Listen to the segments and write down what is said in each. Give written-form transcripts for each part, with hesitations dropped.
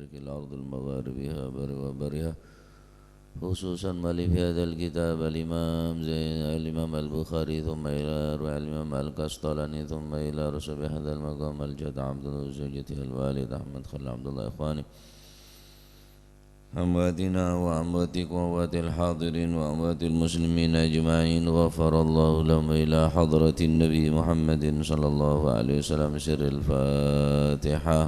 مشارق الأرض المغاربها وبرها خصوصا مؤلف هذا الكتاب الإمام البخاري ثم إلى أروع الإمام القسطلاني ثم إلى رسول هذا المقام الجد عبد الله وزوجته الوالد أحمد خليل عبد الله إخواني أمواتنا وأمواتكم وأموات الحاضرين وأموات المسلمين أجمعين غفر الله لهم إلى حضرة النبي محمد صلى الله عليه وسلم سر الفاتحة.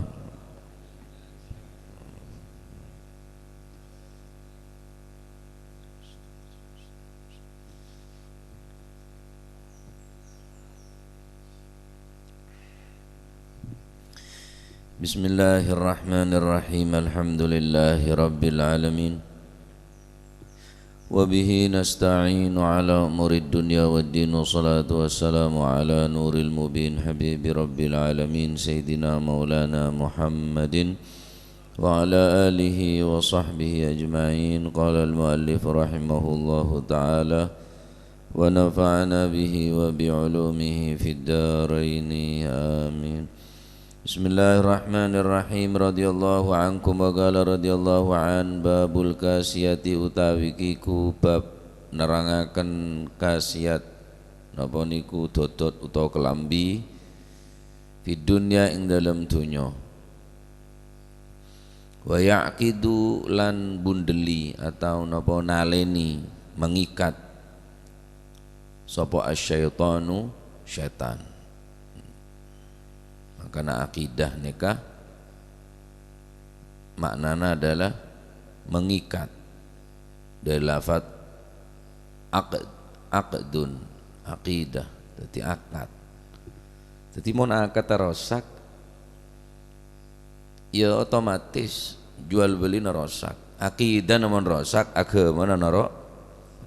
Bismillahirrahmanirrahim. Alhamdulillahi rabbil alamin. Wa bihi nasta'inu ala umurid dunya waddin. Wassalatu wassalamu ala nuril mubin habibi rabbil alamin Sayyidina maulana Muhammadin wa ala alihi wa sahbihi ajma'in. Qala al-muallif rahimahullahu ta'ala wa nafa'ana bihi wa bi'ulumihi fid daraini amin. Bismillahirrahmanirrahim. Radhiyallahu ankum wa qala radhiyallahu an babul kasiyati utawi kiku bab nerangaken kasiat napa niku dodot utawa kelambi fid dunya ing dalem donya wa yaqidu lan bundeli atau napa naleni mengikat sapa asyaitanu syaitan. Karena akidah nikah maknanya adalah mengikat dari lafaz aqdun akidah jadi akad. Jadi mun akad rosak ya otomatis jual beli nerosak. Akidah namun rosak, agama naro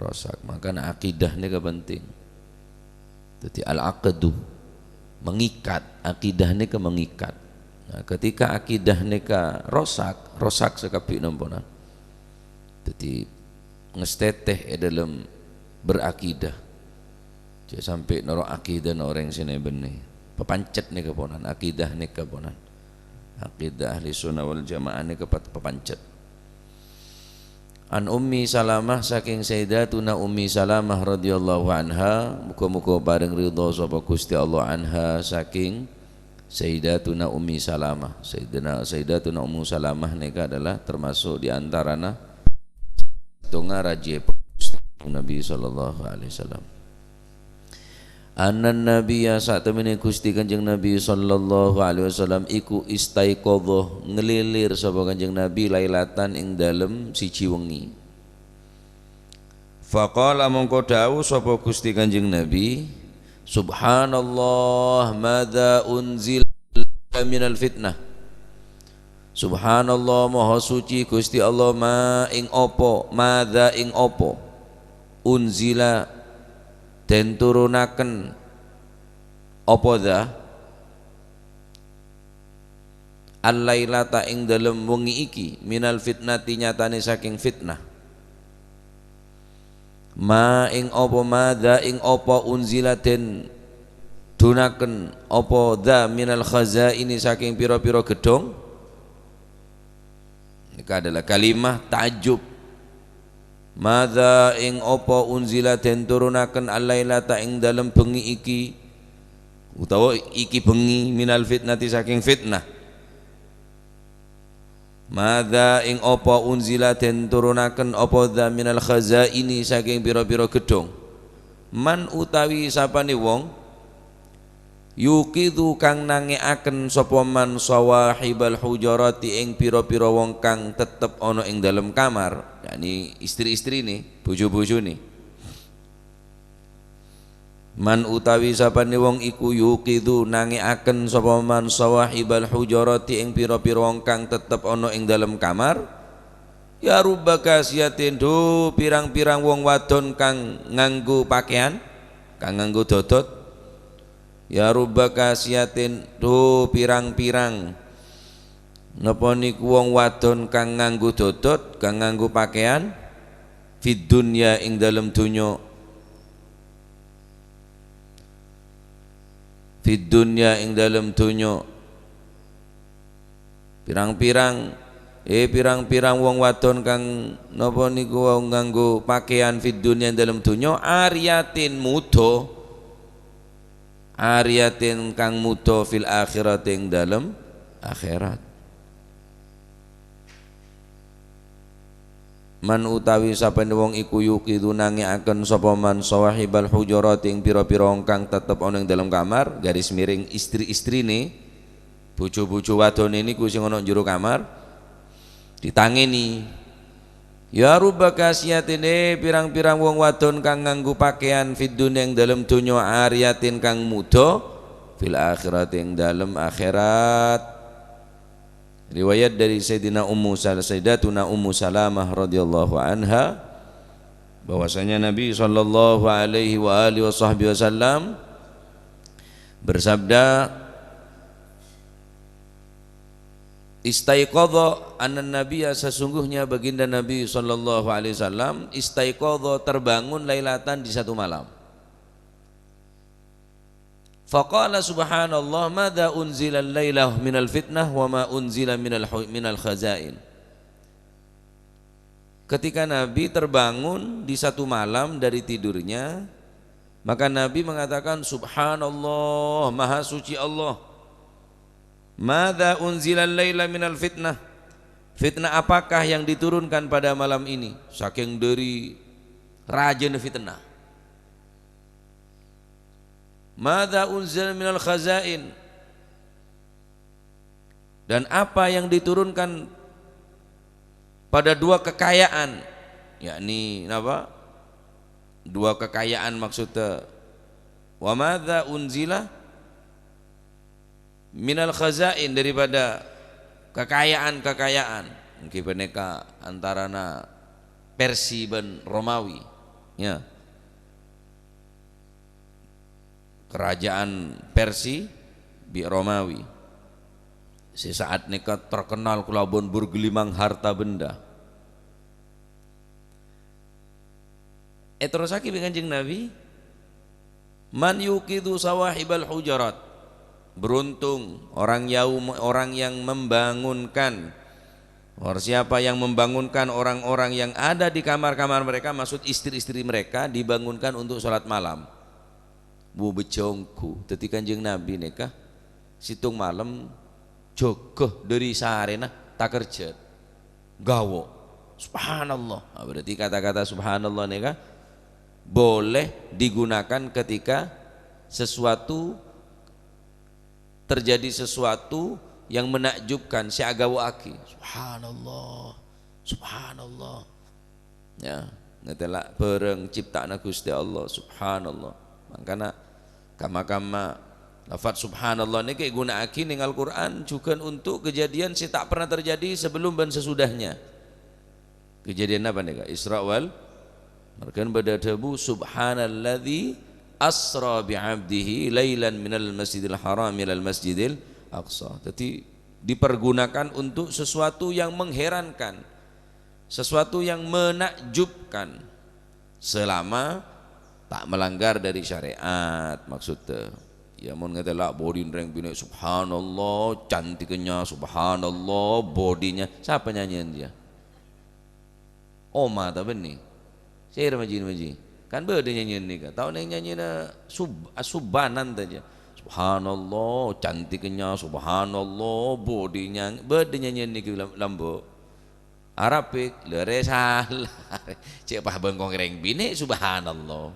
rosak. Makanya akidah nikah penting. Jadi al-aqdu mengikat, akidah nika mengikat. Nah, ketika akidah nika rosak sekapik nampunan. Jadi ngesteteh dalam berakidah. Jadi sampai naro akidah orang sini benih. Pepancet nika ponan, akidah nika ponan. Akidah ahli sunnah wal jamaah nika pepancet. An Ummi Salamah saking Sayyidatuna Ummi Salamah radhiyallahu anha, muga-muga bareng ridho sapa Gusti Allah anha saking Sayyidatuna Ummi Salamah. Sayyidatuna Ummu Salamah nika adalah termasuk di antarana tunga raja Nabi sallallahu alaihi wasallam. Annan nabiyya sak temene Gusti Kanjeng Nabi sallallahu alaihi wasallam iku istaiqadha ngelilir sapa Kanjeng Nabi lailatan ing dalem siji wengi. Faqala mongko dawuh sapa Gusti Kanjeng Nabi, Subhanallah madza unzila minal fitnah. Subhanallah maha suci Gusti Allah ma ing apa, madza ing apa unzila den turunaken apa dha al-lailata ing dalem wengi iki minal fitnati nyatane saking fitnah. Ma ing apa madza ing apa unzila den dunaken apa dha minal khazaini saking pira-pira gedhong. Ini adalah kalimah ta'ajjub. Madza ing apa unzila den turunaken al-lailata ing dalem bengi iki utawa iki bengi minal fitnati saking fitnah. Madza ing apa unzila den turunaken apa dza minal khazaini saking pira-pira gedhong. Man utawi sapane wong yuqidu kang nangeaken sapa man sawahibal hujarati ing pira-pira wong kang tetep ana ing dalem kamar, yakni istri-istri nih, bojo-bojo nih. Man utawi sapane wong iku yuqidu nangeaken sapa man sawahibal hujarati ing pira-pira wong kang tetep ana ing dalem kamar, ya rubba kasiyatin do pirang-pirang wong wadon kang nganggo pakaian, kang nganggo dodot. Ya rubba kasiyatin do pirang-pirang napa niku wong wadon kang nganggo dodot, kang nganggo pakaian fid dunya ing dalem donya. Fid dunya ing dalem donya pirang-pirang pirang-pirang wong wadon kang napa niku wong nganggo pakaian fid dunya dalam dunya ariyatin mudo, ariyatin kang mudo fil akhirat ing dalam akhirat. Man utawi saben wong iku yuqidu nangiaken sapa man sawahibal hujurat ing pira-pira kang tetep ana ing dalam kamar, garis miring istri-istrine, bojo-bojo wadone niku sing ana jero kamar ditangeni. Ya rubba kasiyatine pirang-pirang wong wadon kang nganggo pakaian fid dunya ing dalem donya ariyatin kang muda fil akhirat ing dalem akhirat. Riwayat dari Sayyidatuna Ummu Salamah radhiyallahu anha bahwasanya Nabi sallallahu alaihi wa alihi wasallam bersabda, istaiqadha anna nabiyya, sesungguhnya baginda Nabi sallallahu alaihi wasallam istaiqadha terbangun lailatan di satu malam. Faqala subhanallah madza unzila al-lailah minal fitnah wa ma unzila minal khazain. Ketika Nabi terbangun di satu malam dari tidurnya, maka Nabi mengatakan subhanallah, maha suci Allah. Madza unzila al-laila minal fitnah, fitnah apakah yang diturunkan pada malam ini? Saking dari rajin fitnah. Madza unzila minal khazain, dan apa yang diturunkan pada dua kekayaan, yakni apa? Dua kekayaan maksudnya. Wa madza unzila minal khazain, daripada kekayaan-kekayaan mungkin peneka antarana Persia dan Romawi, ya, kerajaan Persia bi Romawi sesaat neka terkenal kelabuan bergelimang harta benda. Terus lagi Kanjeng Nabi, man yuqidu sawahibal hujarat, beruntung orang yang membangunkan, siapa yang membangunkan orang-orang yang ada di kamar-kamar mereka, maksud istri-istri mereka dibangunkan untuk sholat malam. Bu bejongku, teti Kanjeng Nabi neka situng malam jogoh dari sarena tak kerja gawo, subhanallah. Berarti kata-kata subhanallah neka boleh digunakan ketika terjadi sesuatu yang menakjubkan, si agawaaki subhanallah subhanallah, ya ngetela bareng ciptaan Gusti Allah subhanallah. Makanya kama lafaz subhanallah ini kayak gunaake ning Al-Qur'an juga untuk kejadian si tak pernah terjadi sebelum dan sesudahnya. Kejadian apa nih Kak? Isra wal Markan pada debu subhanalladzi asra bi'abdihi lailan minal masjidil haram ilal masjidil aqsa. Jadi dipergunakan untuk sesuatu yang mengherankan, sesuatu yang menakjubkan, selama tak melanggar dari syariat maksudnya. Ya mun ngatela bodi reng bine subhanallah, cantiknya subhanallah, bodinya. Siapa nyanyian dia? Oma ta benih? Saya maji kan beda nyanyian nih kan, tahu neng nyanyian subanan saja. Subhanallah, cantiknya subhanallah, bodinya beda nyanyian nih lambo. Arabik lere salah, cek pah bengkong reng bini subhanallah.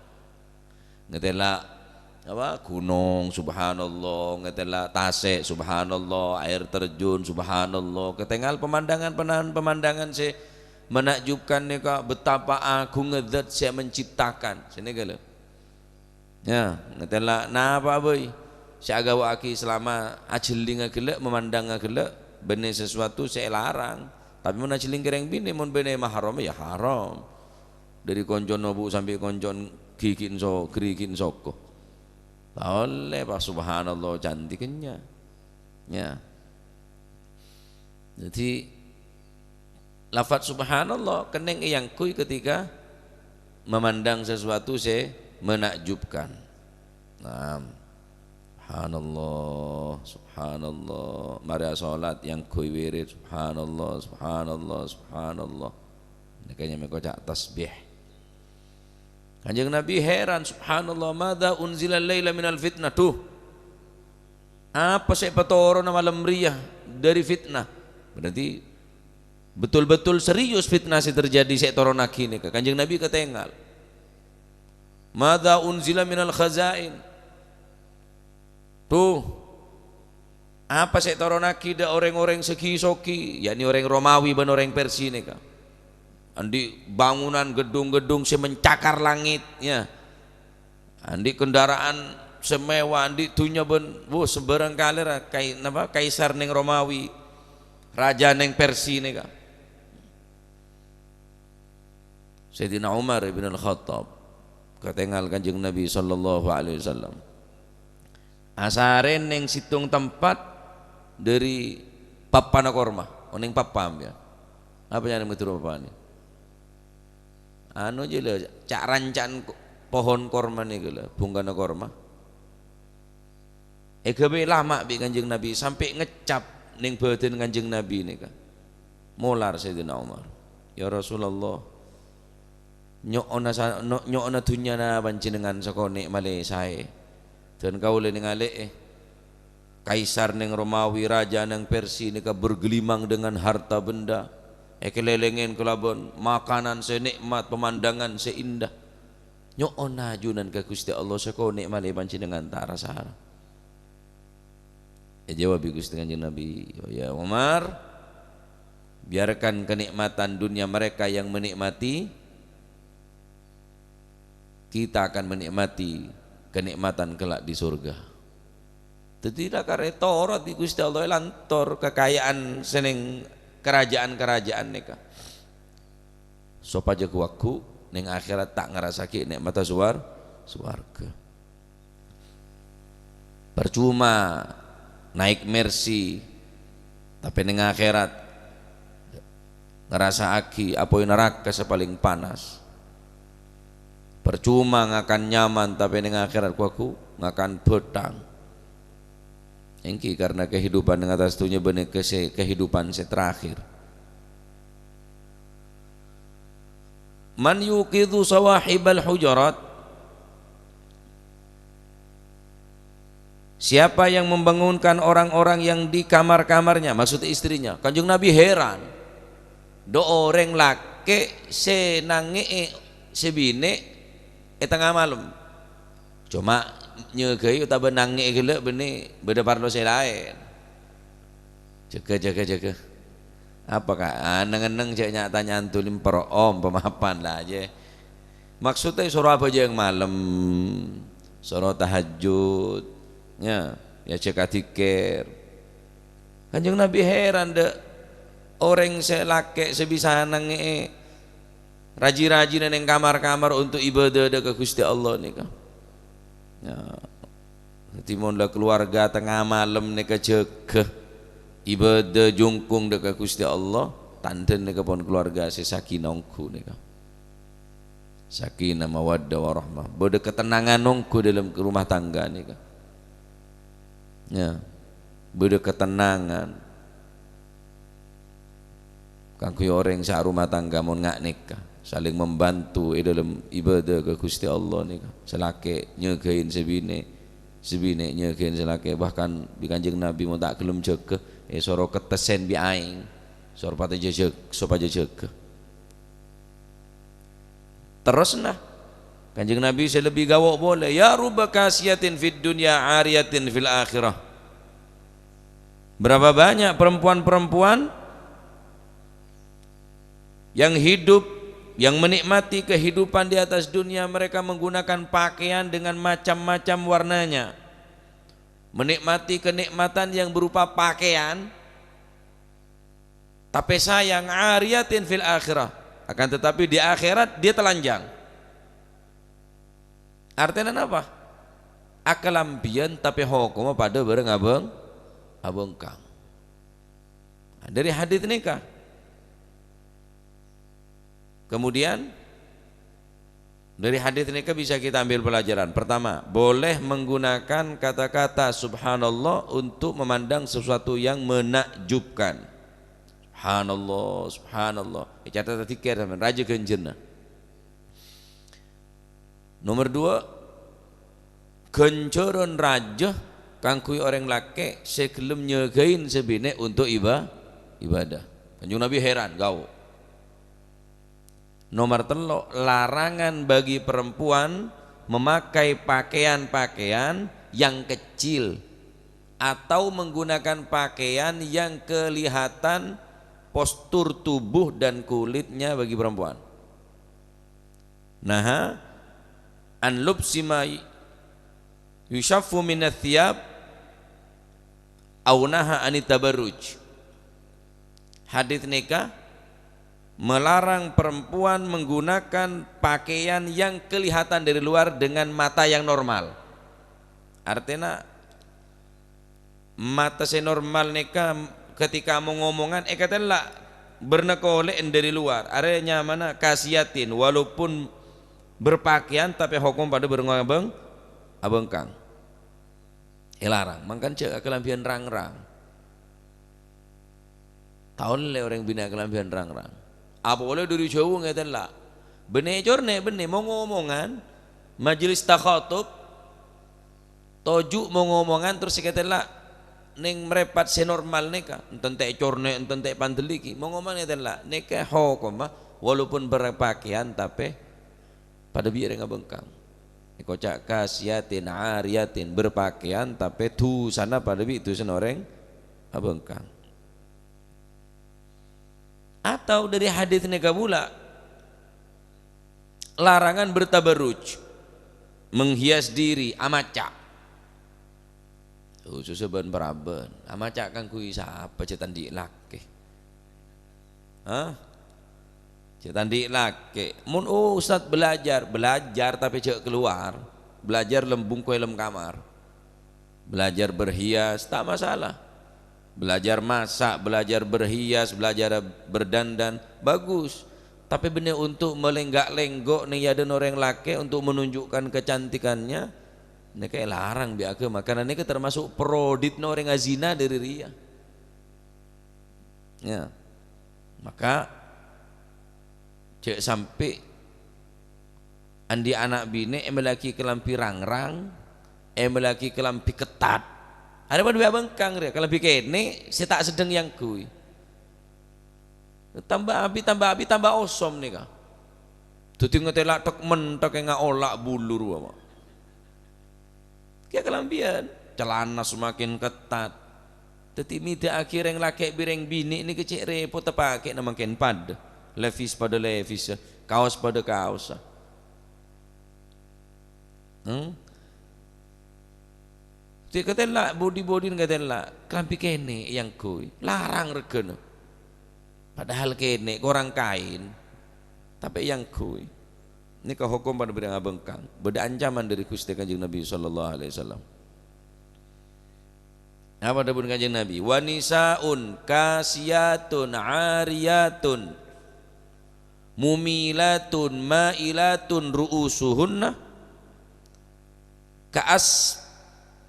Ngetela apa gunung subhanallah, ngetela tasik subhanallah, air terjun subhanallah, ketinggal pemandangan si menakjubkan nih kak, betapa agung zat saya menciptakan sini gala ya ngetela napa boy si agawa aki selama ajeling gelek memandang gelek benih sesuatu saya larang, tapi mun ajeling kereng bini mun benih mahram ya haram, dari konjon nobu sampai konjon gikin soko oleh pak subhanallah cantiknya ya. Jadi lafaz subhanallah keneng yang kui ketika memandang sesuatu menakjubkan. Nah, Subhanallah, subhanallah. Mari salat yang kui wirid, subhanallah, subhanallah, subhanallah. Ini kayaknya mereka cak tasbih. Kanjeng Nabi heran, subhanallah, madza unzila laila minal fitnah. Tuh, apa sih petoro nama lemriyah dari fitnah? Berarti betul-betul serius fitnah sih terjadi sektoron ini. Kanjeng Nabi ketengal. Madza unzila minal khazain. Tuh, apa sektoron akidah orang-orang segi soki, yakni orang Romawi dan orang Persia nih kak. Andi bangunan gedung-gedung semencakar langitnya, andi kendaraan semewah, andi tunya ben, sebarang kali kaisar neng Romawi, raja neng Persia nih kak. Sayyidina Umar bin Al-Khattab ketengal Kanjeng Nabi sallallahu alaihi wasallam. Asaren neng situng tempat dari papana korma, oneng papam ya. Apa yang betul papa ini? Anu je lah, cak rancan pohon korma ni ke lah, bunggana korma. Kebe lama bi Kanjeng Nabi sampai ngecap neng batin Kanjeng Nabi ni kan. Molar Sayyidina Umar. Ya Rasulullah, nyok ona dunya na panjenengan sakone male sae. Dan kau le ningale kaisar neng Romawi, raja neng Persia ni bergelimang dengan harta benda. Kelelengin kelabon makanan senikmat, pemandangan seindah. Nyok ona junan ka Gusti Allah sakone male panjenengan tak rasa. Jawab Gusti Kanjeng Nabi, ya Umar, biarkan kenikmatan dunia mereka yang menikmati, kita akan menikmati kenikmatan kelak di surga. Tidak karena Taurat di Gusti Allah lantor kekayaan seneng kerajaan-kerajaan neka. Sopaja kuaku neng akhirat tak ngerasaki nikmat suarga. Percuma naik Mercy tapi neng akhirat ngerasa aki apoi neraka sepaling panas. Percuma ngakan nyaman tapi neng akhirat kuaku ngakan betang. Engki karena kehidupan dengan atas dunia benih kehidupan terakhir. Man yuqidhu sawahibal hujarat, siapa yang membangunkan orang-orang yang di kamar-kamarnya, maksud istrinya. Kanjeng Nabi heran, do orang laki senange sebine tengah malam. Cuma nyegai uta benang gele beni beda parlo lain. Jaga. Apakah neng cek tanya antulim perom pemahapan lah aja. Maksudnya suruh apa aja yang malam, suruh tahajud, ya cek atikir. Kanjeng Nabi heran deh orang selake sebisa nange raji-raji neng kamar-kamar untuk ibadah ke Gusti Allah nih kan. Ya, timonlah keluarga tengah malam neka jaga ibadah jungkung dekat Gusti Allah, tanten neka pun keluarga sesakinah nongku neka, sakinah mawaddah warahmah, bode ketenangan nongku dalam rumah tangga neka, ya, bode ketenangan, kangku orang rumah tangga mau ngak nikah. Saling membantu dalam ibadah ke Gusti Allah nih, selake nyegain sebine nyegain selake, bahkan di Kanjeng Nabi mau tak kelum jaga soro ketesen bi aing soro pate jejeg sopaja jaga. Terus nah Kanjeng Nabi selebih gawok boleh, ya ruba kasiatin fid dunya ariyatin fil akhirah. Berapa banyak perempuan-perempuan yang hidup, yang menikmati kehidupan di atas dunia, mereka menggunakan pakaian dengan macam-macam warnanya, menikmati kenikmatan yang berupa pakaian, tapi sayang ariyatin fil akhirah, akan tetapi di akhirat dia telanjang. Artinya apa? Akalampian tapi hukum pada bareng abengkang. Dari hadits nikah. Kemudian Dari hadis ini bisa kita ambil pelajaran. Pertama, boleh menggunakan kata-kata subhanallah untuk memandang sesuatu yang menakjubkan. Subhanallah, subhanallah. Catat tikir sama raja genjena. Nomor dua, kencoron raja kangkui orang laki sebelum nyegain sebine untuk ibadah. Kanjeng Nabi heran gau. Nomor telu, larangan bagi perempuan memakai pakaian-pakaian yang kecil atau menggunakan pakaian yang kelihatan postur tubuh dan kulitnya bagi perempuan. Nah, an lubsi ma yushaffu min ath-thiyab aw naha an tabarruj. Hadis nikah melarang perempuan menggunakan pakaian yang kelihatan dari luar dengan mata yang normal. Artinya mata senormal neka ketika mau ngomongan katalah bernekole dari luar. Arenya mana kasiatin walaupun berpakaian tapi hukum pada berngabeng abengkang. Larang. Mangkan cek kelampian rang-rang. Tahun le orang bina kelampian rang-rang. Apa boleh dari jauh ngeten lah. Bene corne bene mau ngomongan majelis takhatub tojuk mau ngomongan terus ngeten lah ning merepat senormal neka enten tek corne enten tek pandeliki mau ngomong ngeten lah neka hukum walaupun berpakaian tapi pada biar ngabengkang. Kocak kasiatin ariatin berpakaian tapi tu sana pada bi tu senoreng abengkang. Atau dari hadis neka pula larangan bertabarruj, menghias diri, amaca. Susah ben peraben, amaca kan kui siapa cetan di laki. Hah? Cetan di laki. Mun ustad belajar tapi cek keluar, belajar lembung kue lem kamar, belajar berhias tak masalah. Belajar masak, belajar berhias, belajar berdandan bagus. Tapi benar untuk melenggak-lenggok nih ada orang laki untuk menunjukkan kecantikannya, ini kayak larang biake makanan ini termasuk prodit orang azina dari ria. Ya, maka cek sampai andi anak bini melaki kelampi rang-rang, melaki kelampi ketat. Ada pada biar bengkang dia kalau bikin ini saya tak sedang yang kui tambah api tambah osom nih kah tuh tinggal telak tok mentok yang olak bulur apa kayak kelambian celana semakin ketat tetapi mida akhir yang laki bireng bini ini kecil repot terpakai nama ken pad levis pada levis kaos pada kaos dia kata body kata kelampi kene yang kui larang regen padahal kene korang kain tapi yang kui ini ke hukum pada bidang abengkang beda ancaman dari Gusti Kanjeng Nabi sallallahu alaihi wasallam. Apa ada pun Kanjeng Nabi wanisaun kasiyatun ariyatun mumilatun mailatun ru'usuhunna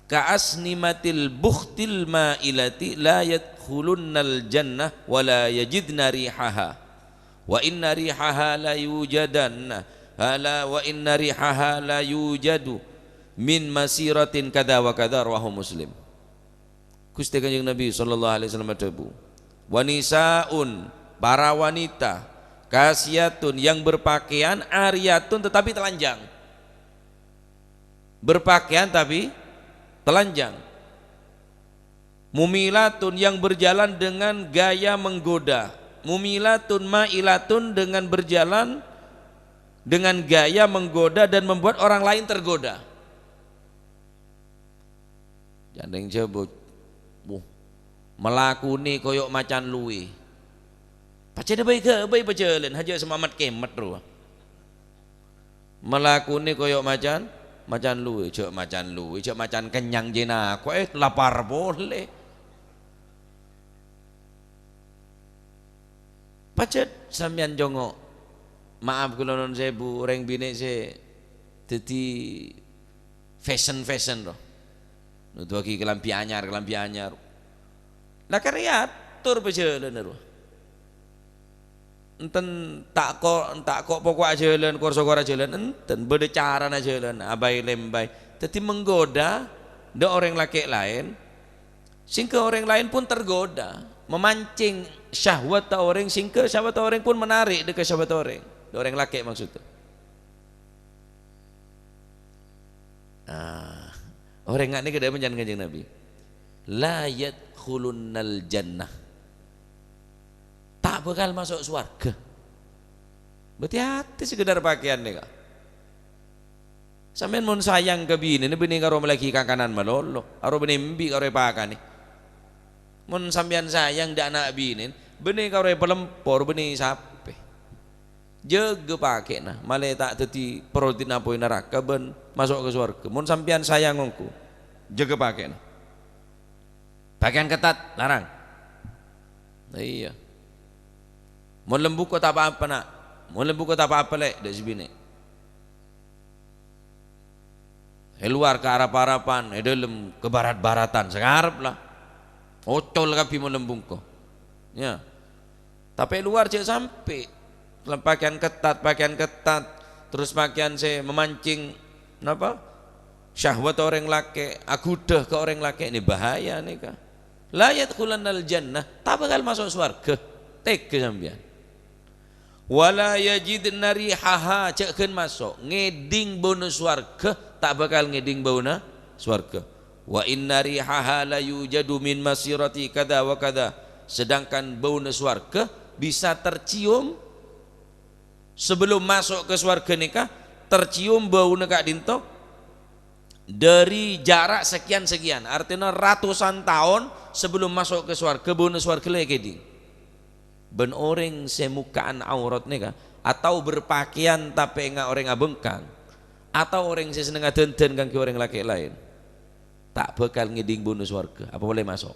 ka'asnimatil bukhtil ma'ilati la yadkhulunnal jannah wa la yajidna rihaha wa inna rihaha la yujadanna wa inna rihaha la yujadu min masiratin kada wa kada rawahu Muslim. Gusti Kanjeng Nabi sallallahu alaihi wasallam berdebu wanisaun para wanita kasiyatun yang berpakaian ariyatun tetapi telanjang berpakaian tapi telanjang mumilatun yang berjalan dengan gaya menggoda mumilatun mailatun dengan berjalan dengan gaya menggoda dan membuat orang lain tergoda jandeng jebut melakuni koyok macan luwe paceda baik ke baik berjalan haja semamat kemat ruh melakuni koyok macan luwe, cek macan kenyang jena, kok lapar boleh. Pacet sampean jongo maaf kula nun sewu orang bini se dadi fashion loh. Nutu lagi kelambi anyar. Lah kreatur bejalan roh. Enten tak kok pokok jalan korso-kora jalan enten beda cara na jalan abai lembai. Dadi menggoda ndak orang laki lain sehingga orang lain pun tergoda, memancing syahwat orang sehingga syahwat orang pun menarik dekat syahwat orang laki maksudnya. Orang ngak ni kedai menjan kanjeng Nabi. La yadkhulunnal jannah. Tak bakal masuk surga. Berarti sekedar pakaian nih kak. Sampeyan mun sayang ke bini karo melaki kakanan malolo, aro bini mbi karo pakan nih. Mun sampeyan sayang dak anak bini, bini karo pelempor bini sape. Jaga pakai nah, malah tak teti protein apa neraka ben masuk ke surga. Mun sampeyan sayang ngku, jaga pakai nah. Pakaian ketat larang. Nah, iya. Mun lembu kok tak apa-apa nak. Mun lembu kok tak apa-apa lek dak sibine. Luar ke arah-arapan, dalam ke barat-baratan, sekarap lah. Ocol kapi mun lembung kok. Ya. Tapi luar cek sampai. Pakaian ketat, terus pakaian saya memancing apa? Syahwat orang laki, agudah ke orang laki, ini bahaya nih kak. La yadkhulannal jannah, tak bakal masuk surga. Tega sampean. Wala yajidna rihaha, cekkeun masuk ngeding bauna swarga, tak bakal ngeding bauna swarga. Wa inna rihaha la yujadu min masirati kada wa kada, sedangkan bauna swarga bisa tercium sebelum masuk ke swarga nikah, tercium bauna kak dinto dari jarak sekian, artinya ratusan tahun sebelum masuk ke swarga bauna swarga le ngeding. Ben orang semukaan aurat nih kan, atau berpakaian tapi enggak orang abengkang, atau orang seseneng dandan kan ke orang laki lain, tak bakal ngeding bonus warga. Apa boleh masuk?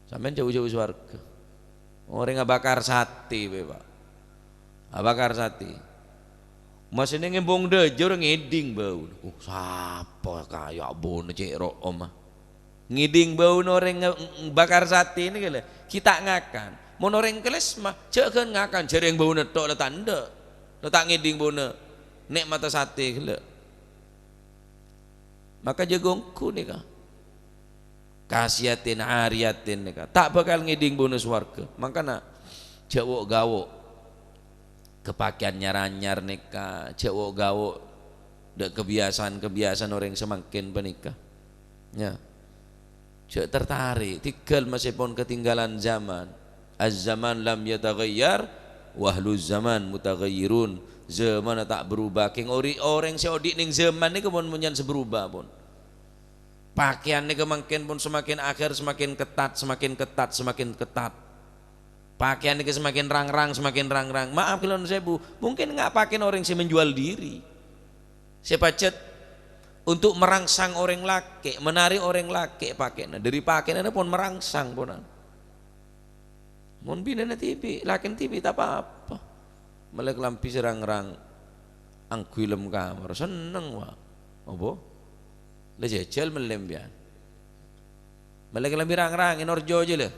Sampai jauh-jauh warga. Orang ngabakar sate, pak. Abakar sate. Masih ngembong deh, orang ngeding bau. Siapa kayak bonus cerok omah. Ngiding bau noreng bakar sate ini kala kita ngakan mau noreng keles mah jangan ngakan jareng bau netok letak ndak letak ngiding bau nek mata sate kala maka jagongku nih kak kasiatin ariatin nih kak tak bakal ngiding bau swarga makanya jawok gawok kepakian nyaranyar nih kak jawok gawok dak kebiasaan orang semakin penikah ya. Cek tertarik, tinggal masih pun ketinggalan zaman. Az-zaman lam yataghayyar, wahluz zaman mutaghayyirun. Zaman tak berubah. King orang seodik ning zaman ni kemon menyan seberubah pun. Pakaian ni kemakin pun semakin akhir semakin ketat. Pakaian ni semakin rang-rang. Maaf kalau saya bu, mungkin enggak pakai orang yang menjual diri. Saya pacet untuk merangsang orang laki, menarik orang laki pakaian. Dari pakaian pun merangsang pun. Mun bina TV, lakin TV tak apa-apa. Melek lampi serang-rang, angkuilem kamar, seneng wah. Apa? Le jejel melembian. Melek lampi rang-rang, inorjo aja le.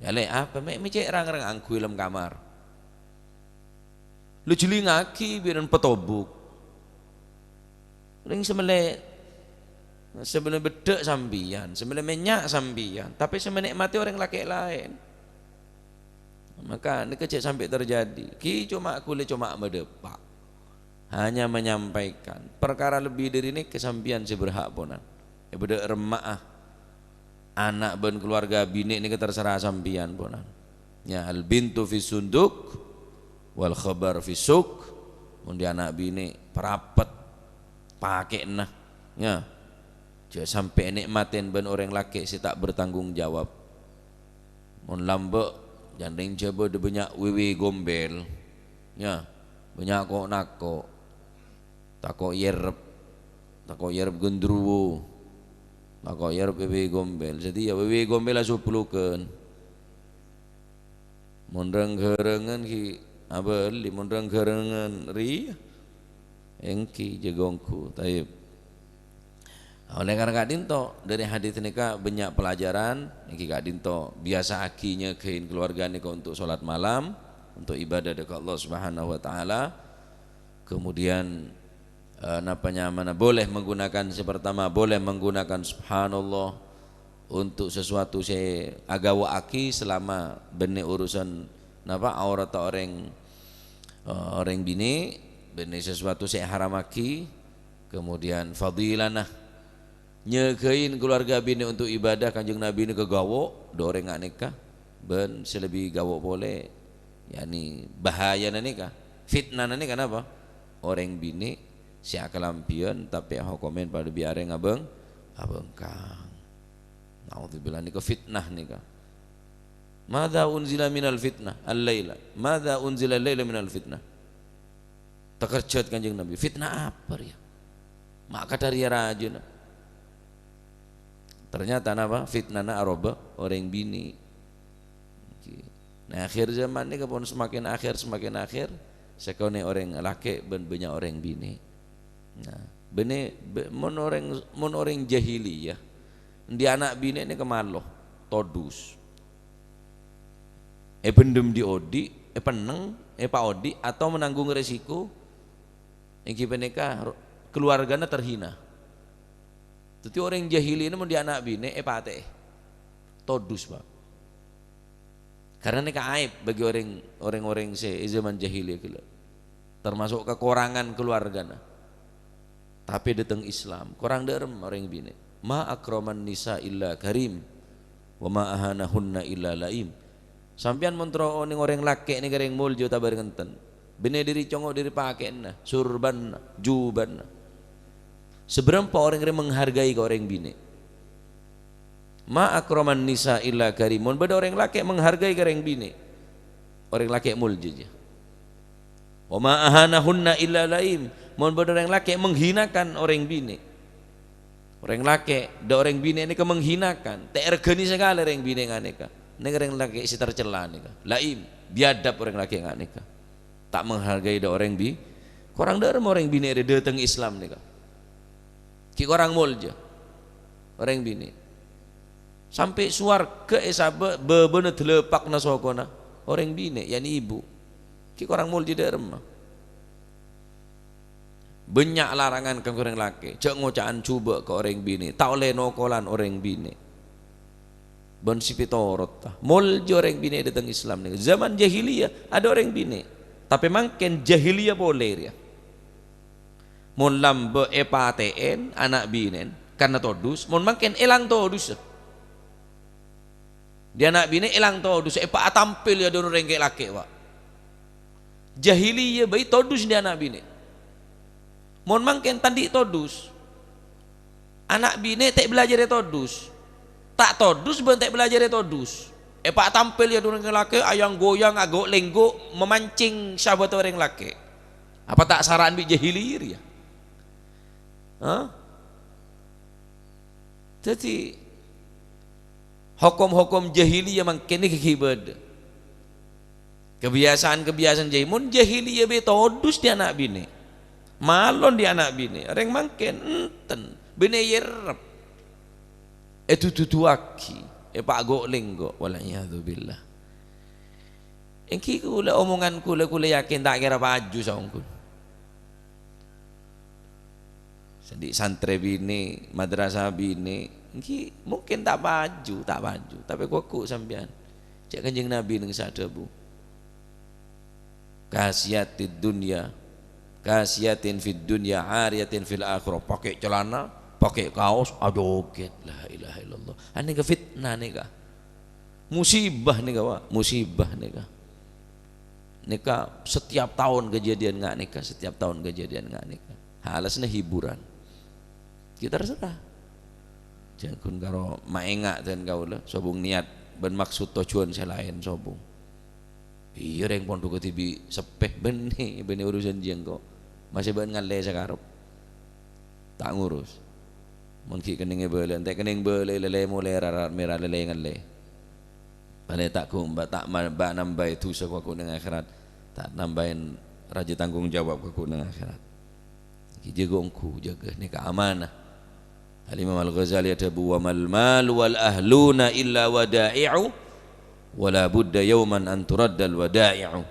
Ya le apa? Me cek rang-rang angkuilem kamar. Lu jelingaki biaran petobuk. Ring sebenarnya bedek sambian, sebenarnya minyak sambian, tapi semenikmati orang laki lain. Maka ini kecil sampai terjadi. Ki cuma kulit cuma medepak, hanya menyampaikan perkara lebih dari ini kesampian si berhak ponan. Bedek remaah anak ben keluarga bini ini terserah sampian ponan. Ya al bintu fi sunduk wal khabar fi suk. Mundi anak bini perapet pakai nah ya jangan sampai nikmatin ben orang laki si tak bertanggung jawab mon lambek jandeng coba de banyak wewe gombel ya banyak kok nako tako yerep gendruwo tako yerep wewe gombel jadi ya wewe gombel asuh pelukeun mun renggerengan ki abeli mun renggerengan ri engki jegongku taib. Oleh karena Kak Dinto dari hadis ini Kak banyak pelajaran iki Kak Dinto biasa akinya kein keluarga nika untuk sholat malam untuk ibadah dekat Allah Subhanahu wa taala. Kemudian mana boleh menggunakan pertama boleh menggunakan subhanallah untuk sesuatu saya agawa aki selama benih urusan aurat orang bini benih sesuatu saya haram aki. Kemudian fadilanah nyekein keluarga bini untuk ibadah Kanjeng Nabi ini kegawo doreng nikah ben selebih gawo boleh yakni bahaya nikah fitnah nikah apa orang bini si akalampian tapi hokomen pada biare ngabeng abengkang. Naudzubillah nika fitnah nika. Madza unzila minal fitnah al-laila. Madza unzila al-laila minal fitnah. Takerjat Kanjeng Nabi. Fitnah apa ya? Maka dari rajin. Ternyata apa? Fitnahna aroba orang bini. Nah akhir zaman nika pun semakin akhir sekone orang laki ben banyak orang bini. Nah, bene mon orang jahiliyah di anak bini ini kemaloh todus pendem di odi peneng pak odi atau menanggung resiko iki peneka keluarganya terhina. Jadi orang jahili ini mau di anak bini pate todus Pak, karena ini aib bagi orang zaman jahili termasuk kekurangan keluarganya. Tapi datang Islam kurang derem orang bini ma akraman nisa illa karim wa ma ahanahunna illa laim. Sampian montro ning orang laki ni gareng muljo tabar ngenten bini diri congok diri pakenna surban juban seberapa orang yang menghargai ke orang bini ma akraman nisa illa karim mun beda orang laki menghargai gareng bini orang laki muljo je wa ma ahanahunna illa laim mun beda orang laki menghinakan orang bini. Orang laki da orang bini ini menghinakan tergeni sekali orang bini nganeka nek orang laki si tercela nika laim biadab orang laki nganeka tak menghargai da orang bi kurang derem orang bini ada datang Islam nika ki orang mulja orang bini sampai suarga esabe bebeune telepak nasokona orang bini yani ibu ki orang mulja derem banyak larangan ke orang laki cek ngocaan coba ke orang bini tak oleh nokolan orang bini bon sipitorot muljo orang bini datang Islam nih zaman jahiliyah ada orang bini tapi mungkin jahiliyah boleh ya mun lambe epaten anak binen karena todus mun mungkin elang todus dia anak bini elang todus epa tampil ya don orang laki wa jahiliyah bayi todus dia anak bini mon mangken tandi todus anak bini tak belajar todus tak todus ben tak belajar todus pak tampil ya orang laki ayang goyang agak lenggo memancing sahabat orang laki apa tak saran bi jahiliyah ya jadi hukum-hukum jahiliyah mangken iki kibad kebiasaan jahiliyah jahiliyah be todus dia anak bini malon di anak bini orang mangken enten bini yerep itu tutuaki pak go lenggo wala'iyadzubillah engki kula omongan kula yakin tak kira baju saungkun sedik santre bini madrasah bini engki mungkin tak baju tapi kok sampean cek Kanjeng Nabi ning sadabu kasiyatid dunya kasiatin fid dunya ariyatin fil akhirah pakai celana pakai kaos ajoget la ilaha illallah ane ke fitnah nika musibah nika wa musibah nika setiap tahun kejadian nggak nika halasnya hiburan kita terserah jangan karo maenga dan kaula sobung niat ben maksud tujuan selain sobung iya reng pondok tibi sepeh benih urusan jengko masih ben ngalle sakarep tak ngurus mun ki keninge beuleun teh kening beuleuh lele mulai rarat merah lele ngalle Balik tak nambah itu aku nang akhirat, tak nambahin raja tanggung jawab aku nang akhirat. Iki jagongku jaga ni keamanah. Al-Imam Al-Ghazali ada wa mal mal wal ahluna illa wada'i'u wala budda yawman an turaddal wada'i'u.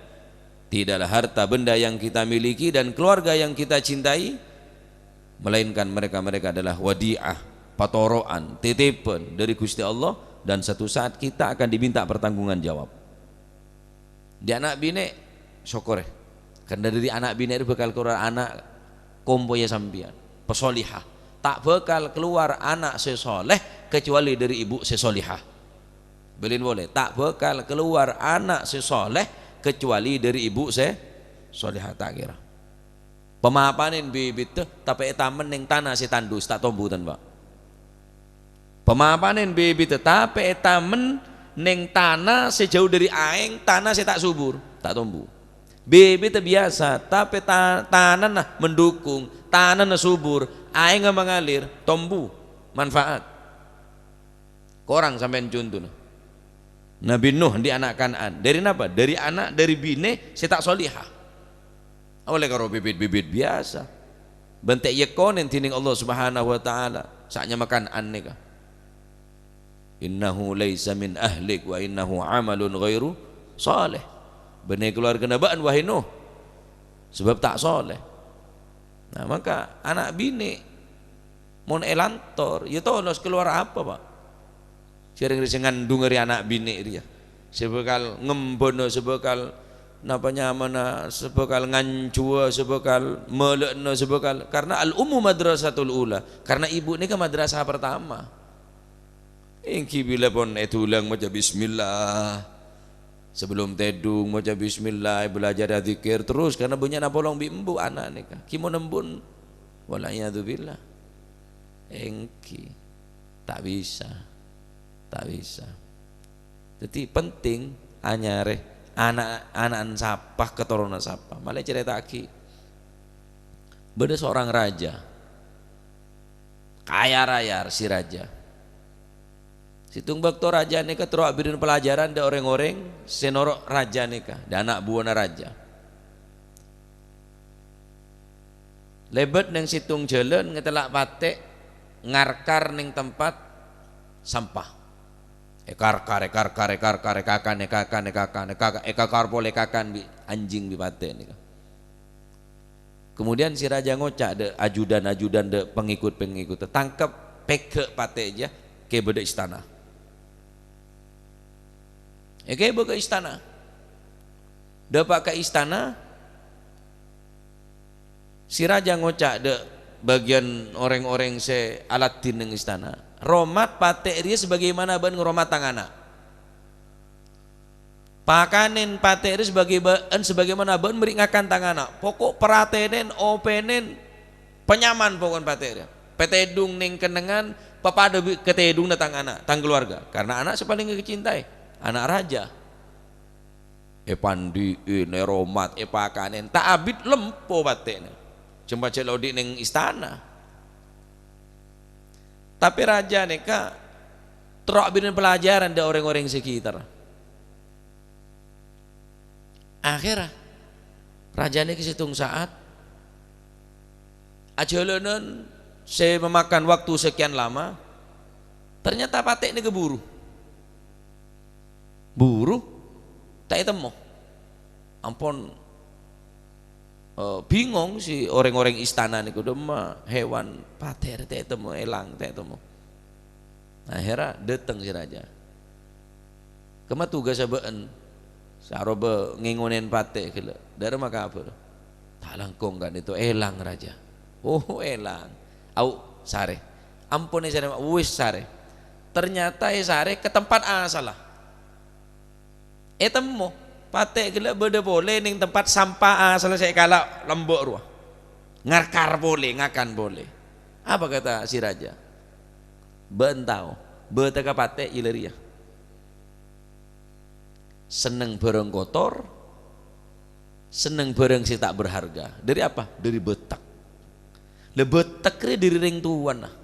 Tidaklah harta benda yang kita miliki dan keluarga yang kita cintai melainkan mereka adalah wadi'ah, patoroan, titipan dari Gusti Allah, dan satu saat kita akan diminta pertanggungan jawab. Di anak bini syukur karena dari anak bini itu bakal keluar anak kompoya sampian pesolihah, tak bakal keluar anak sesoleh kecuali dari ibu sesolihah. Belin boleh, tak bakal keluar anak sesoleh kecuali dari ibu sesolihah. Tak kira pemapanin bibit tuh tapi tamen yang tanah si tandus tak tombutan pak. Pemapanin bibit tetapi tamen neng tanah sejauh dari aing tanah saya tak subur tak tumbuh. Bibit biasa tapi tanah nah mendukung, tanah nah subur, aing nggak mengalir, tumbuh manfaat. Korang sampai contoh Nabi Nuh di anak Kan'an dari apa? Dari anak dari bine saya tak solihah. Oleh karo bibit biasa. Bentek yekonen tining Allah Subhanahu wa taala saatnya makan aneka. Innahu laisa min ahlik wa innahu amalun ghairu saleh. Benih keluarga nabaan wahai Nuh sebab tak soleh. Nah maka anak bini mon elantor ya tolos keluar apa pak? Sering ngandung dari anak bini dia sebekal ngembono sebekal napanya mana sebekal ngancua sebekal melekno sebekal karena al ummu madrasatul ula karena ibu ini ke madrasah pertama. Engki bila pun ulang maca bismillah sebelum tedung maca bismillah belajar zikir terus karena banyak napolong bimbu anak nikah kimo nembun walayadzubillah engki tak bisa jadi penting anyare anak sapah keturunan sapah malah cerita aki beda seorang raja kaya raya si raja situng bakto raja nikah terus abirin pelajaran da orang-orang senorok raja nikah da anak buana raja lebet neng situng jalan ngetelak patek ngarkar neng tempat sampah ekar boleh kakan bi anjing bi patek nikah. Kemudian si raja ngocak de ajudan de pengikut tangkap peke patek aja ke beda istana. Kayak ke istana dapat ke istana si raja ngocak de bagian orang-orang se alatin ng istana romat patek dia sebagaimana ban ngeromat tangana pakanin patek dia sebagaimana ban meringakan tangana pokok peratenen openen penyaman pokok patek dia petedung ning kenengan papada ketedung datang anak tang keluarga karena anak sepaling kecintai anak raja pandi neromat pakanen tak abid lempo pateknya cuma celodi neng istana tapi raja neka terok bikin pelajaran dari orang-orang sekitar akhirnya raja neka situng saat ajalanan saya memakan waktu sekian lama ternyata patek ini keburu tak temu ampun bingung si orang-orang istana niku demah hewan pater tak temu elang tak temu akhirnya datang si raja kema tugas sabeen saroba ngingonen patek kila dari maka apa tak langkung kan itu elang raja oh elang au sare ampun sare wis sare ternyata sare ke tempat salah temu patek gila beda boleh ning tempat sampah selesai kalah lembok ruah ngarkar boleh ngakan boleh apa kata si raja bentau beteka patek ileria seneng barang kotor seneng barang si tak berharga dari apa dari betak le betak dari ring tuan nah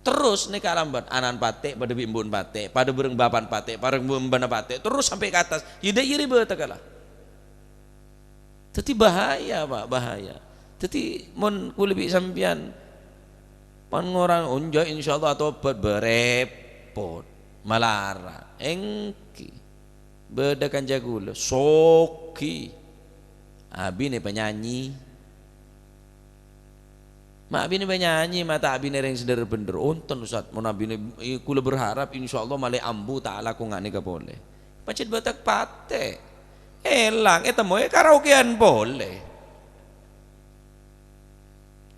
Terus nih kalambat anan patek pada bimbun patek pada bereng bapan patek pada mbana patek terus sampai ke atas yida iri betakalah. Jadi bahaya Pak, bahaya. Jadi mon kulibi sampian pan ngorang unja insyaallah atau berepot malara engki bedakan jagula soki abi nih penyanyi mak abi nih penyanyi mata abi nih yang sederhana bener unton Ustaz mon abi nih kula berharap insyaallah malai ambu ta'ala ku ngani ka boleh pacet batak pate elang moe karaokean boleh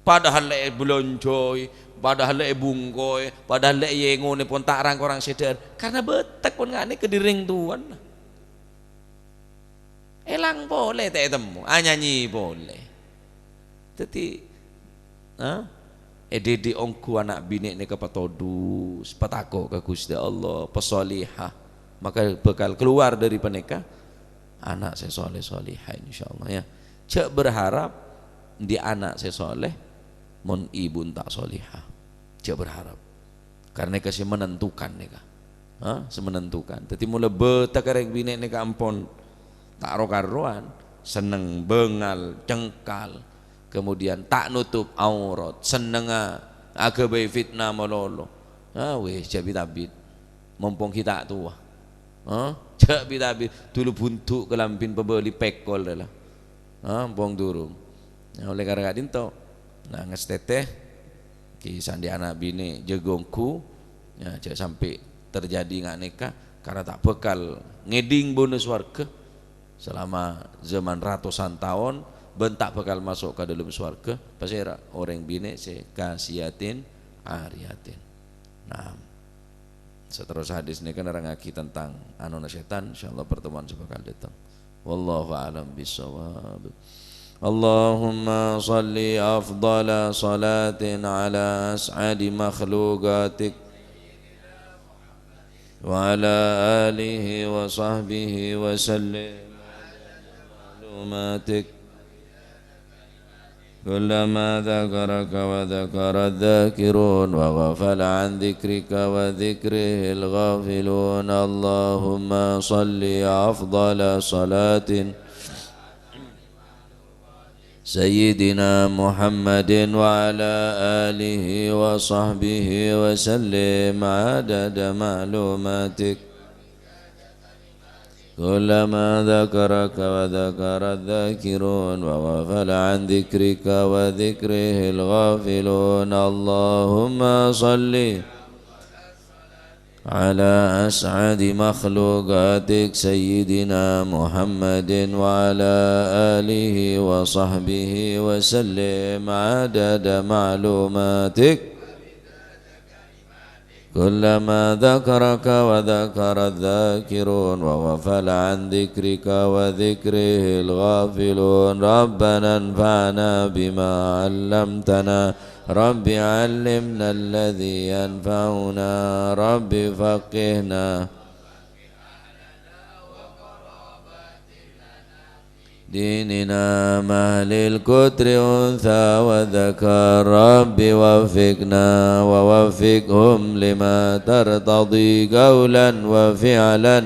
padahal le belonjoy padahal le bungkoy padahal le yengone pun tak rang orang seder karena betek pun ngani kediring tuan elang boleh tak temu nyanyi boleh jadi edede ongku anak bini ni kepatodu sepatako ke Gusti Allah pesolihah maka bekal keluar dari peneka anak saya soleh solihah insyaallah ya cek berharap di anak saya soleh mon ibu tak solihah cek berharap karena kasih menentukan nika semenentukan jadi mulai betak karek bini ni ampun tak rokaruan seneng bengal cengkal kemudian tak nutup aurat seneng agabai fitnah melolo weh jabi tabit mumpung kita tua jabi tabit dulu buntuk kelampin pebeli pekol dah lah mumpung durung oleh karena dinto nah ngesteteh kisah di anak bini jegongku ya sampai terjadi nggak nikah karena tak bekal ngeding bonus warga selama zaman ratusan tahun bentak bakal masuk ke dalam surga pasti orang bini se kasiatin ariatin. Nah seterusnya hadis ini kan orang ngaki tentang anuna setan insyaallah pertemuan sebakal datang wallahu a'lam bissawab. Allahumma salli afdala salatin ala as'adi makhluqatik wa ala alihi wa sahbihi wa sallim معلوماتك كلما ذكرك وذكر الذاكرون وغفل عن ذكرك وذكره الغافلون اللهم صل أفضل صلاة سيدنا محمد وعلى آله وصحبه وسلم عدد معلوماتك كلما ذكرك وذكر الذاكرون وغفل عن ذكرك وذكره الغافلون اللهم صل على أسعد مخلوقاتك سيدنا محمد وعلى آله وصحبه وسلم عدد معلوماتك كلما ذكرك وذكر الذاكرون وغفل عن ذكرك وذكره الغافلون ربنا انفعنا بما علمتنا رب علمنا الذي ينفعنا رب فقهنا ديننا مهل الكتر أنثى وذكر رب وفقنا ووفقهم لما ترتضي قولا وفعلا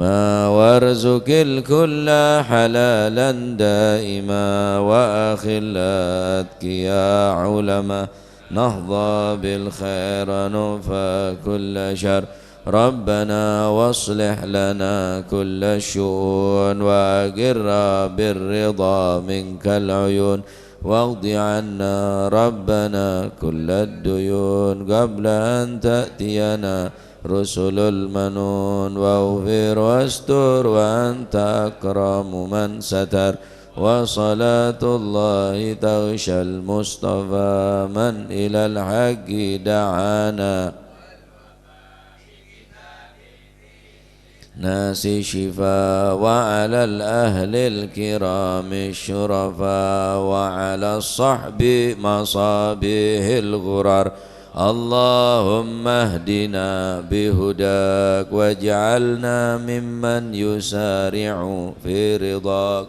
ما وارزق الكل حلالا دائما وأخلاتك يا علماء نهضى بالخير نوفى كل شر ربنا واصلح لنا كل الشؤون وأقر بالرضا منك العيون واقض عنا ربنا كل الديون قبل أن تأتينا رسل المنون واغفر واستر وأنت أكرم من ستر وصلاة الله تغشى المصطفى من إلى الحق دعانا ناس شفاء وعلى الأهل الكرام الشرفاء وعلى الصحب مصابيح الغرر اللهم اهدنا بهداك واجعلنا ممن يسارع في رضاك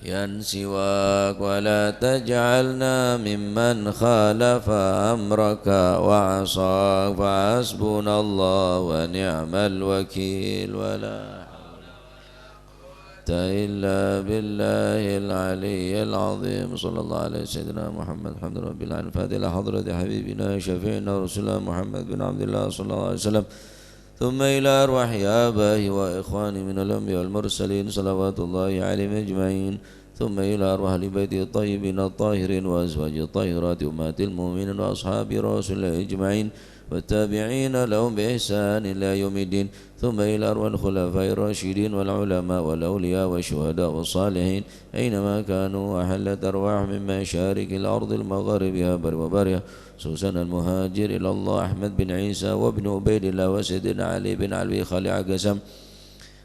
سواك ولا تجعلنا ممن خالف أمرك وعصاك فحسبنا الله ونعم الوكيل ولا إلا بالله العلي العظيم صلى الله عليه سيدنا محمد الحمد لله رب العالمين فهذه لحضرة حبيبنا شفيعنا رسولنا محمد بن عبد الله صلى الله عليه وسلم ثم إلى أرواح آبائه وإخواني من الأنبياء والمرسلين صلوات الله عليهم أجمعين ثم إلى أرواح لبيته الطيبين الطاهرين وأزواج الطاهرات أمهات المؤمنين وأصحاب رسول الله أجمعين والتابعين لهم بإحسان إلى يوم الدين ثم إلى أرواح الخلفاء الراشدين والعلماء والأولياء والشهداء والصالحين أينما كانوا وحلت أرواح من مشارق الأرض المغاربها بر وبرها خصوصا المهاجر إلى الله أحمد بن عيسى وابن عبيد الله وسيدنا علي بن علي خالع قسم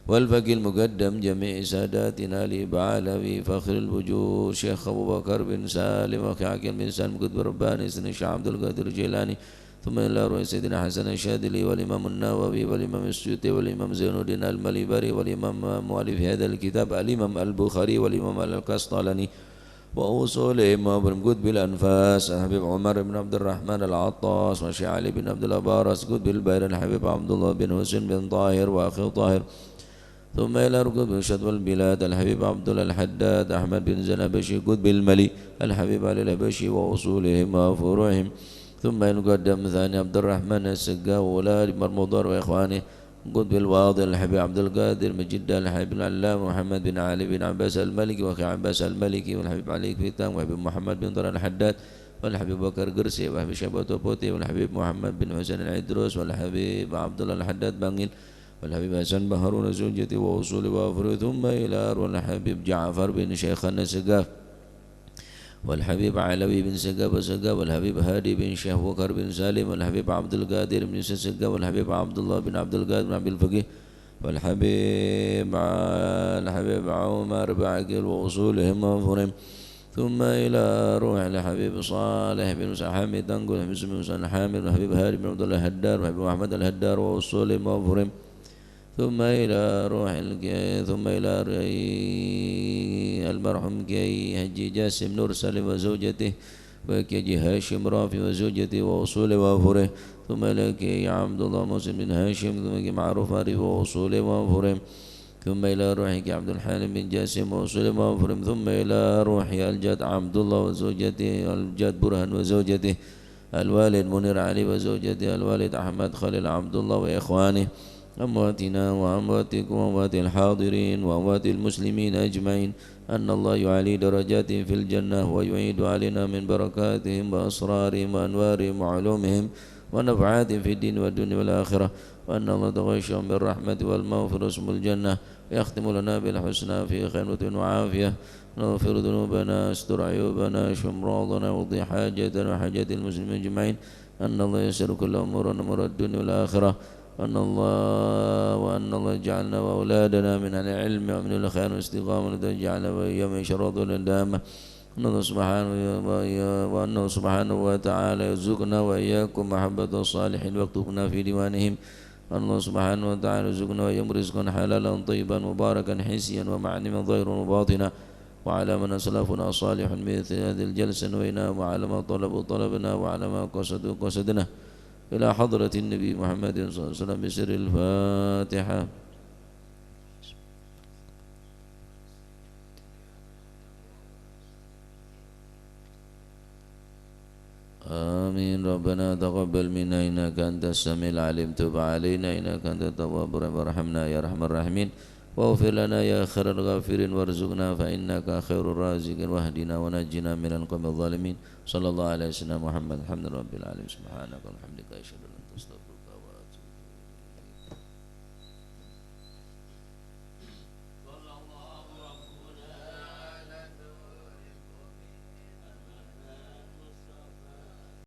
والفقي المقدم جميع ساداتنا لبعالوي فخر الوجود شيخ أبو بكر بن سالم وكعكل بن سالم قطب رباني سن الشيخ عبد القادر الجيلاني ثم إلى روح سيدنا حسن الشاذلي والإمام النووي والإمام السيوطي والإمام زين الدين المليبري والإمام مؤلف هذا الكتاب الإمام البخاري والإمام القسطلاني وأصولهم وابن قطب الأنفاس الحبيب عمر بن عبد الرحمن العطاس وشيخ علي بن عبد الأبارس قطب البير الحبيب عبد الله بن حسين بن طاهر وأخي طاهر ثم إلى ركب شطب البلاد الحبيب عبد الله الحداد أحمد بن زنبشي قطب الملي الحبيب علي الهبشي وأصولهم وفروعهم ثم يقدم ثاني عبد الرحمن السقا وولاد مرمضار وإخوانه قطب الواضح الحبيب عبد القادر مجد الحبيب العلام محمد بن علي بن عباس الملكي وأخي عباس الملكي والحبيب علي كفيتان والحبيب محمد بن طلال الحداد والحبيب بكر قرسي والحبيب شبات بوتي والحبيب محمد بن حسين العدروس والحبيب عبد الله الحداد بانجل والحبيب حسن بهارون زوجتي وأصول وافر ثم إلى والحبيب جعفر بن شيخنا سقاف والحبيب علوي بن سقاف سقاف والحبيب هادي بن شيخ بكر بن سالم والحبيب عبد القادر بن سقاف والحبيب عبد الله بن عبد القادر بن عبد الفقيه والحبيب عمر بعقل وأصولهم وافرهم ثم إلى روح الحبيب صالح بن حامد تنقل الحبيب بن حامد والحبيب هادي بن عبد الله الهدار والحبيب محمد الهدار وأصولهم وافرهم ثم إلى روح ثم إلى المرحوم كي هجي جاسم نور سالم وزوجته وكي هاشم رافي وزوجته وأصوله وأفره ثم إلى كي عبد الله مسلم بن هاشم ثم كي معروف عارف وأصوله وأفره ثم إلى روح كي عبد الحليم بن جاسم وأصوله وأفره ثم إلى روح الجد عبد الله وزوجته الجد برهان وزوجته الوالد منير علي وزوجته الوالد أحمد خليل عبد الله وإخوانه أمواتنا وأمواتكم وأموات الحاضرين وأموات المسلمين أجمعين أن الله يعلي درجاتهم في الجنة ويعيد علينا من بركاتهم وأسرارهم وأنوارهم وعلومهم ونفعاتهم في الدين والدنيا والآخرة وأن الله تغشهم بالرحمة والمغفرة اسم الجنة ويختم لنا بالحسنى في خير وعافية نغفر ذنوبنا استر عيوبنا اشف امراضنا وقضي حاجتنا وحاجات المسلمين أجمعين أن الله يسر كل أمورنا أمور الدنيا والآخرة وأن الله يجعلنا وأولادنا من العلم ومن الخير والاستقامة ويجعلنا وإياهم من شر ظل دامة وأنه سبحانه وتعالى يرزقنا وإياكم محبة الصالحين واكتبنا في ديوانهم الله سبحانه وتعالى يرزقنا وإياكم رزقا حلالا طيبا مباركا حسيا ومعلما ظاهرا وباطنا وعلى من أسلافنا صالح مثل هذه الجلسة وإنا وعلى ما طلبنا وعلى ما قصدنا إلى حضرة النبي محمد صلى الله عليه وسلم بسر الفاتحة. آمين. ربنا تقبل منا إنك أنت السميع العليم تب علينا إنك أنت التواب الرحيم وارحمنا يا أرحم الراحمين واغفر لنا يا خير الغافرين وارزقنا فإنك خير الرازقين واهدنا ونجنا من القوم الظالمين صلى الله عليه وسلم محمد الحمد لله رب العالمين سبحانك وبحمدك أشهد أن لا إله إلا أنت أستغفرك